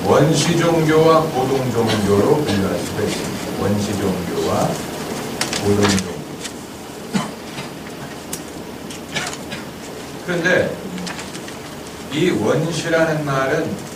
원시 종교와 고등 종교로 분류할 수가 있습니다. 원시 종교와 고등 종교. 그런데 이 원시라는 말은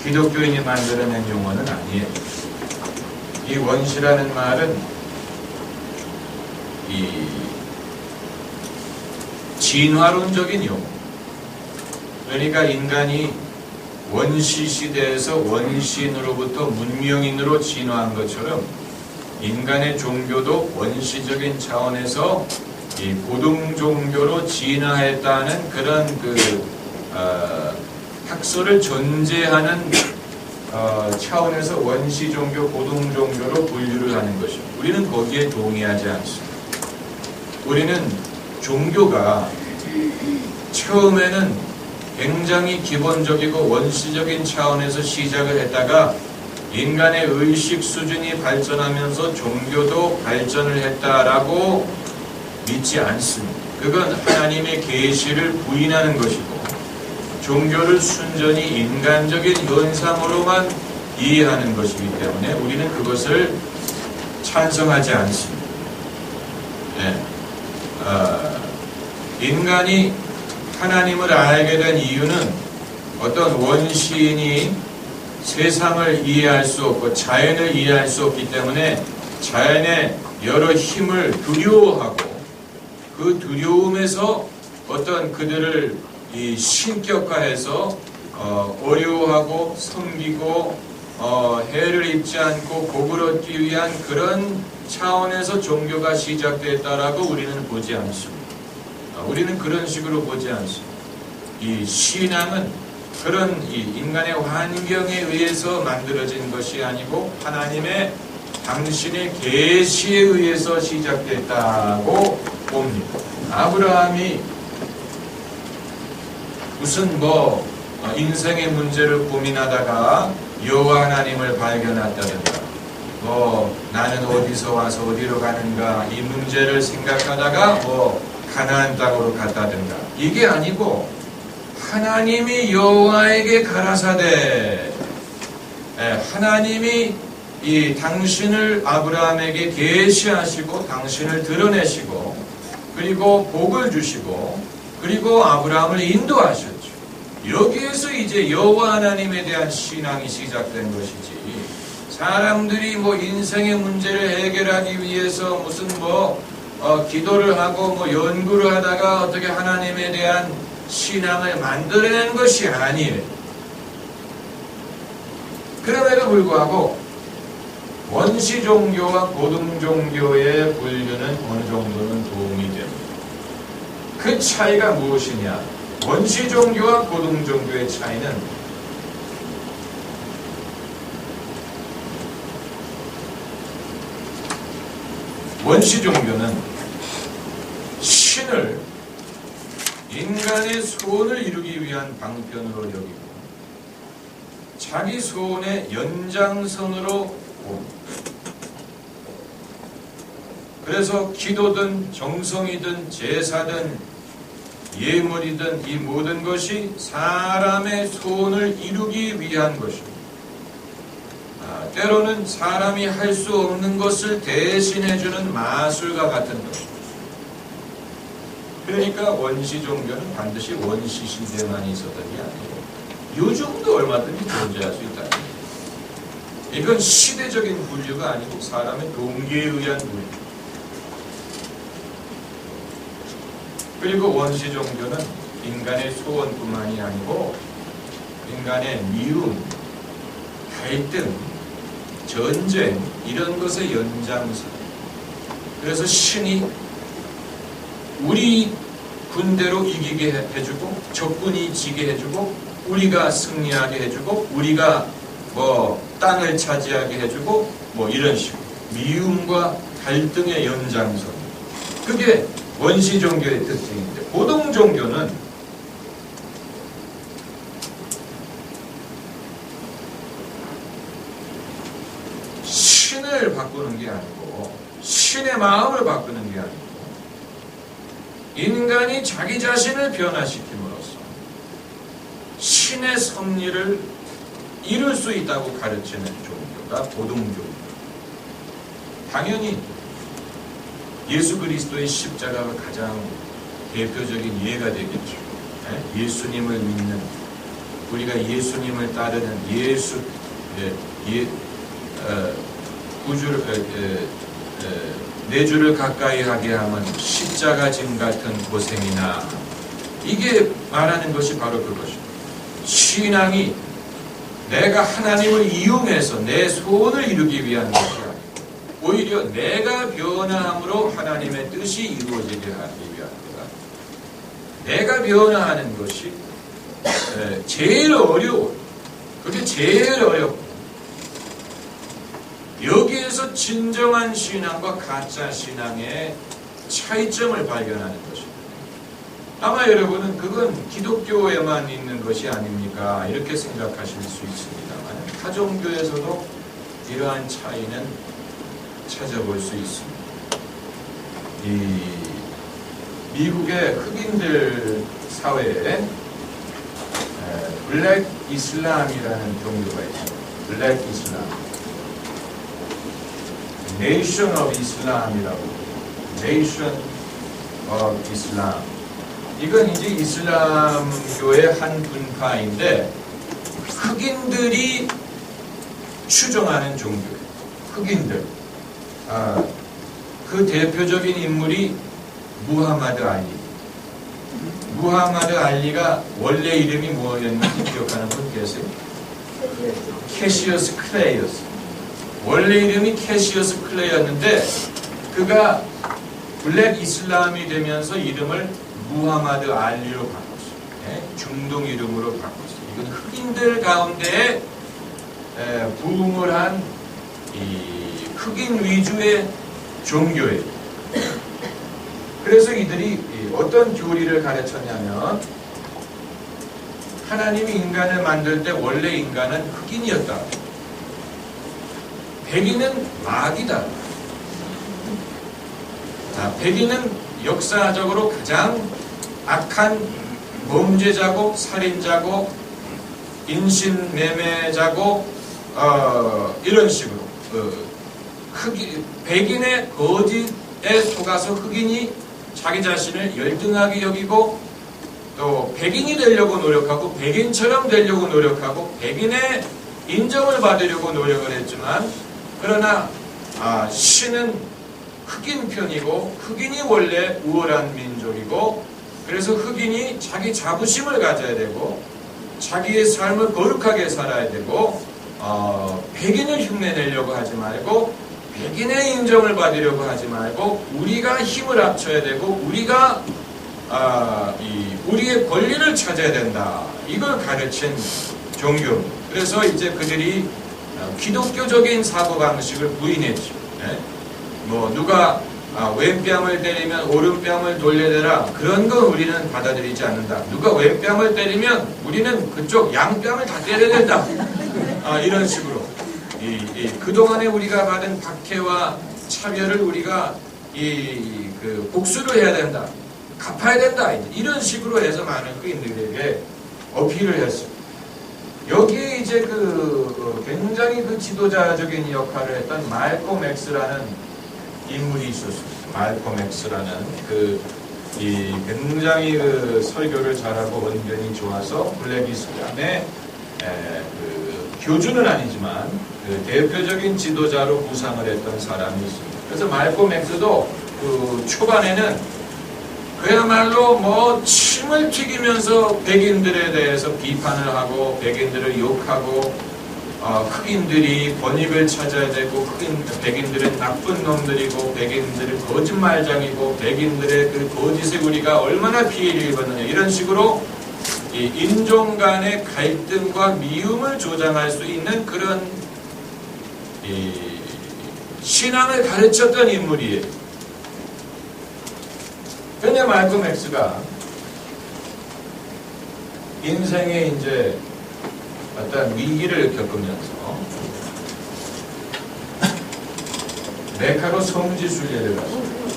기독교인이 만들어낸 용어는 아니에요. 이 원시라는 말은 이 진화론적인 용어. 그러니까 인간이 원시 시대에서 원시인으로부터 문명인으로 진화한 것처럼 인간의 종교도 원시적인 차원에서 이 고등 종교로 진화했다는 그런 학설을 전제하는 차원에서 원시 종교, 고등 종교로 분류를 하는 것입니다. 우리는 거기에 동의하지 않습니다. 우리는 종교가 처음에는 굉장히 기본적이고 원시적인 차원에서 시작을 했다가 인간의 의식 수준이 발전하면서 종교도 발전을 했다라고 믿지 않습니다. 그건 하나님의 계시를 부인하는 것이고 종교를 순전히 인간적인 현상으로만 이해하는 것이기 때문에 우리는 그것을 찬성하지 않습니다. 네. 인간이 하나님을 알게 된 이유는 어떤 원시인이 세상을 이해할 수 없고 자연을 이해할 수 없기 때문에 자연의 여러 힘을 두려워하고 그 두려움에서 어떤 그들을 이 신격화해서 어려워하고 섬기고 해를 입지 않고 복을 얻기 위한 그런 차원에서 종교가 시작됐다라고 우리는 보지 않습니다. 우리는 그런 식으로 보지 않습니다. 이 신앙은 그런 이 인간의 환경에 의해서 만들어진 것이 아니고 하나님의 당신의 계시에 의해서 시작됐다고 봅니다. 아브라함이 무슨 인생의 문제를 고민하다가 여호와 하나님을 발견했다든가 나는 어디서 와서 어디로 가는가 이 문제를 생각하다가 가나안 땅으로 갔다든가 이게 아니고 하나님이 여호와에게 가라사대 하나님이 이 당신을 아브라함에게 계시하시고 당신을 드러내시고 그리고 복을 주시고 그리고 아브라함을 인도하셨죠. 여기에서 이제 여호와 하나님에 대한 신앙이 시작된 것이지 사람들이 인생의 문제를 해결하기 위해서 무슨 기도를 하고 연구를 하다가 어떻게 하나님에 대한 신앙을 만들어낸 것이 아니에요. 그럼에도 불구하고 원시 종교와 고등 종교의 분류는 어느 정도는 도움이 됩니다. 그 차이가 무엇이냐? 원시 종교와 고등 종교의 차이는 원시 종교는 신을 인간의 소원을 이루기 위한 방편으로 여기고 자기 소원의 연장선으로 봅니다. 그래서 기도든 정성이든 제사든 예물이든 이 모든 것이 사람의 소원을 이루기 위한 것입니다. 때로는 사람이 할 수 없는 것을 대신해주는 마술과 같은 것입니다. 그러니까 원시 종교는 반드시 원시 시대만 있었던 게 아니고 요즘도 얼마든지 존재할 수 있다. 이건 시대적인 분류가 아니고 사람의 동기에 의한 분류. 그리고 원시 종교는 인간의 소원뿐만이 아니고 인간의 미움, 갈등, 전쟁 이런 것의 연장선. 그래서 신이 우리 군대로 이기게 해주고 적군이 지게 해주고 우리가 승리하게 해주고 우리가 땅을 차지하게 해주고 이런 식으로 미움과 갈등의 연장선. 그게 원시 종교의 특징인데 고등 종교는 신을 바꾸는 게 아니고 신의 마음을 바꾸는 게 아니고 인간이 자기 자신을 변화시킴으로써 신의 섭리를 이룰 수 있다고 가르치는 종교가 고등종교. 당연히 예수 그리스도의 십자가가 가장 대표적인 예가 되겠죠. 예수님을 믿는, 우리가 예수님을 따르는 내 주를 가까이 하게 하면 십자가 짐 같은 고생이나, 이게 말하는 것이 바로 그것입니다. 신앙이 내가 하나님을 이용해서 내 소원을 이루기 위한 것이 아니고 오히려 내가 변화함으로 하나님의 뜻이 이루어지게 하기 위한 거다. 내가 변화하는 것이 제일 어려워. 그게 제일 어렵고, 여기에서 진정한 신앙과 가짜 신앙의 차이점을 발견하는 것입니다. 아마 여러분은 그건 기독교에만 있는 것이 아닙니까? 이렇게 생각하실 수 있습니다만, 타종교에서도 이러한 차이는 찾아볼 수 있습니다. 이 미국의 흑인들 사회에 블랙 이슬람이라는 종교가 있습니다. 블랙 이슬람. Nation of Islam이라고. Nation of Islam. 이건 이제 이슬람교의 한 분파인데 흑인들이 추종하는 종교예요. 흑인들. 그 대표적인 인물이 무하마드 알리. 무하마드 알리가 원래 이름이 뭐였는지 기억하는 분 계세요? 캐시어스 클레이어스. 원래 이름이 캐시어스 클레이였는데 그가 블랙 이슬람이 되면서 이름을 무하마드 알리로 바꿨어요. 중동 이름으로 바꿨어요. 이건 흑인들 가운데 부흥을 한 이 흑인 위주의 종교예요. 그래서 이들이 어떤 교리를 가르쳤냐면, 하나님이 인간을 만들 때 원래 인간은 흑인이었다. 백인은 마귀다. 백인은 역사적으로 가장 악한 범죄자고 살인자고 인신매매자고 이런 식으로 백인의 거짓에 속아서 흑인이 자기 자신을 열등하게 여기고, 또 백인이 되려고 노력하고 백인처럼 되려고 노력하고 백인의 인정을 받으려고 노력을 했지만, 그러나 신은 흑인 편이고 흑인이 원래 우월한 민족이고, 그래서 흑인이 자기 자부심을 가져야 되고 자기의 삶을 거룩하게 살아야 되고, 백인을 흉내내려고 하지 말고 백인의 인정을 받으려고 하지 말고 우리가 힘을 합쳐야 되고 우리가 우리의 권리를 찾아야 된다. 이걸 가르친 종교. 그래서 이제 그들이 기독교적인 사고방식을 부인했죠. 뭐 누가 왼뺨을 때리면 오른뺨을 돌려대라, 그런 건 우리는 받아들이지 않는다. 누가 왼뺨을 때리면 우리는 그쪽 양뺨을 다 때려야 된다. 이런 식으로 그동안에 우리가 받은 박해와 차별을 우리가 복수를 해야 된다, 갚아야 된다, 이런 식으로 해서 많은 흑인들에게 어필을 했습니다. 여기에 이제 굉장히 지도자적인 역할을 했던 말콤 엑스라는 인물이 있었습니다. 말콤 엑스라는 굉장히 설교를 잘하고 언변이 좋아서 블랙 이슬람의 교주는 아니지만 대표적인 지도자로 부상을 했던 사람이 있습니다. 그래서 말콤 엑스도 초반에는 그야말로 침을 튀기면서 백인들에 대해서 비판을 하고 백인들을 욕하고, 흑인들이 권익을 찾아야 되고 백인들은 나쁜 놈들이고 백인들은 거짓말장이고 백인들의 거짓에 우리가 얼마나 피해를 입었느냐, 이런 식으로 인종 간의 갈등과 미움을 조장할 수 있는 그런 신앙을 가르쳤던 인물이에요. 그런데 말콤 엑스가 인생에 이제 어떤 위기를 겪으면서 메카로 성지순례를 갔습니다.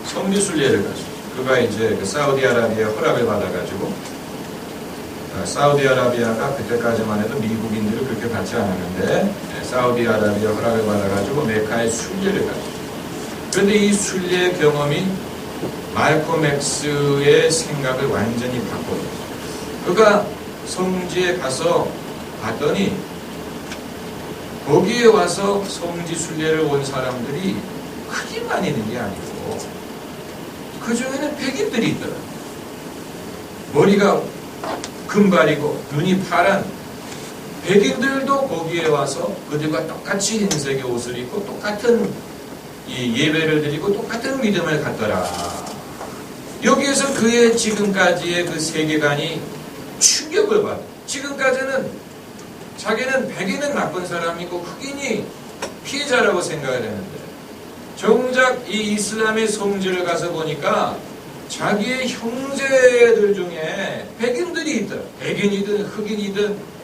성지순례를 갔습니다. 그가 이제 그 사우디아라비아 허락을 받아가지고, 사우디아라비아가 그때까지만 해도 미국인들을 그렇게 받지 않았는데, 사우디아라비아 허락을 받아가지고 메카에 순례를 갔죠. 그런데 이 순례 경험이 말콤 X의 생각을 완전히 바꿔줬어요. 그가 성지에 가서 봤더니 거기에 와서 성지 순례를 온 사람들이 크기만 있는 게 아니고 그 중에는 백인들이 있더라고요. 머리가 금발이고 눈이 파란 백인들도 거기에 와서 그들과 똑같이 흰색의 옷을 입고 똑같은 이 예배를 드리고 똑같은 믿음을 갖더라. 여기에서 그의 지금까지의 그 세계관이 충격을 받아. 지금까지는 자기는 백인은 나쁜 사람이고 흑인이 피해자라고 생각을 했는데 정작 이 이슬람의 성지를 가서 보니까 자기의 형제들 중에 백인들이 있더라. 백인이든 흑인이든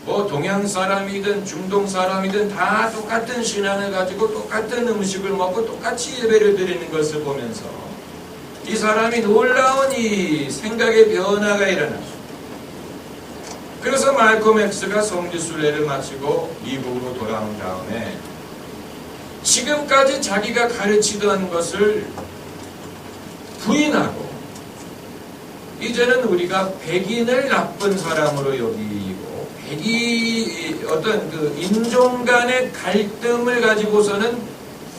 뭐 동양 사람이든 중동 사람이든 다 똑같은 신앙을 가지고 똑같은 음식을 먹고 똑같이 예배를 드리는 것을 보면서 이 사람이 놀라운 이 생각의 변화가 일어났습니다. 그래서 말콤 X가 성지 순례를 마치고 미국으로 돌아온 다음에 지금까지 자기가 가르치던 것을 부인하고 이제는 우리가 백인을 나쁜 사람으로 여기고 어떤 그 인종 간의 갈등을 가지고서는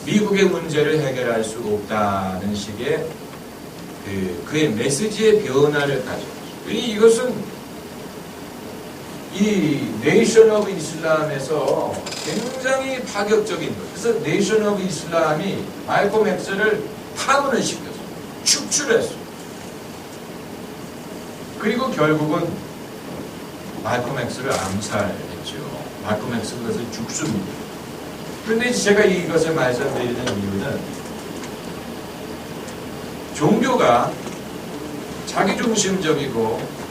미국의 문제를 해결할 수 없다는 식의 그의 메시지의 변화를 가져왔죠. 이것은 이 네이션 오브 이슬람에서 굉장히 파격적인 것. 그래서 네이션 오브 이슬람이 말콤 X를 파문을 시켰어요. 축출했어요. 그리고 결국은 말콤 X를 암살했죠. 말콤 X는 그것을 죽습니다. 그런데 제가 이것을 말씀드리는 이유는 종교가 자기중심적이고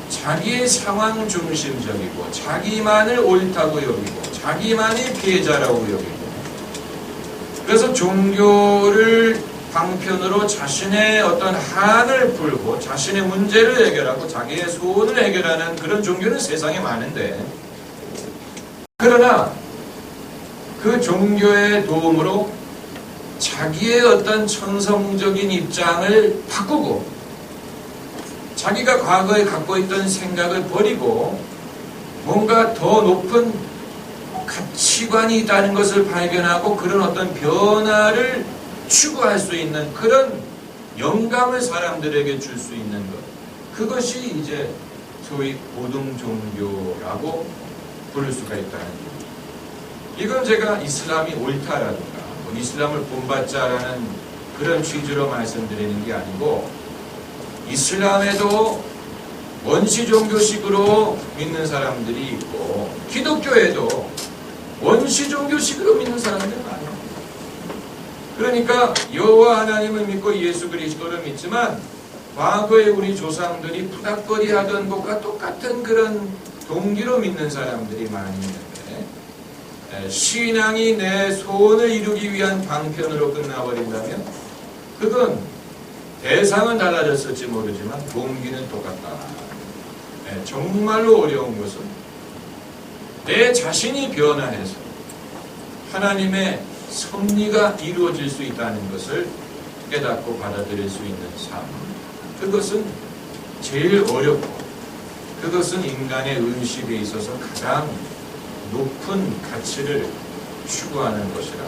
자기의 상황 중심적이고 자기만을 옳다고 여기고 자기만이 피해자라고 여기고 그래서 종교를 방편으로 자신의 어떤 한을 풀고 자신의 문제를 해결하고 자기의 소원을 해결하는 그런 종교는 세상에 많은데 그러나 그 종교의 도움으로 자기의 어떤 천성적인 입장을 바꾸고 자기가 과거에 갖고 있던 생각을 버리고 뭔가 더 높은 가치관이 있다는 것을 발견하고 그런 어떤 변화를 추구할 수 있는 그런 영감을 사람들에게 줄 수 있는 것. 그것이 이제 소위 고등종교라고 부를 수가 있다는 겁니다. 이건 제가 이슬람이 옳다라든가 이슬람을 본받자라는 그런 취지로 말씀드리는 게 아니고 이슬람에도 원시종교식으로 믿는 사람들이 있고 기독교에도 원시종교식으로 믿는 사람들이 많아요. 그러니까 여호와 하나님을 믿고 예수 그리스도를 믿지만 과거에 우리 조상들이 푸닥거리 하던 것과 똑같은 그런 동기로 믿는 사람들이 많이 있는데 신앙이 내 소원을 이루기 위한 방편으로 끝나버린다면 그건 대상은 달라졌을지 모르지만 동기는 똑같다. 정말로 어려운 것은 내 자신이 변화해서 하나님의 섭리가 이루어질 수 있다는 것을 깨닫고 받아들일 수 있는 삶. 그것은 제일 어렵고 그것은 인간의 의식에 있어서 가장 높은 가치를 추구하는 것이라.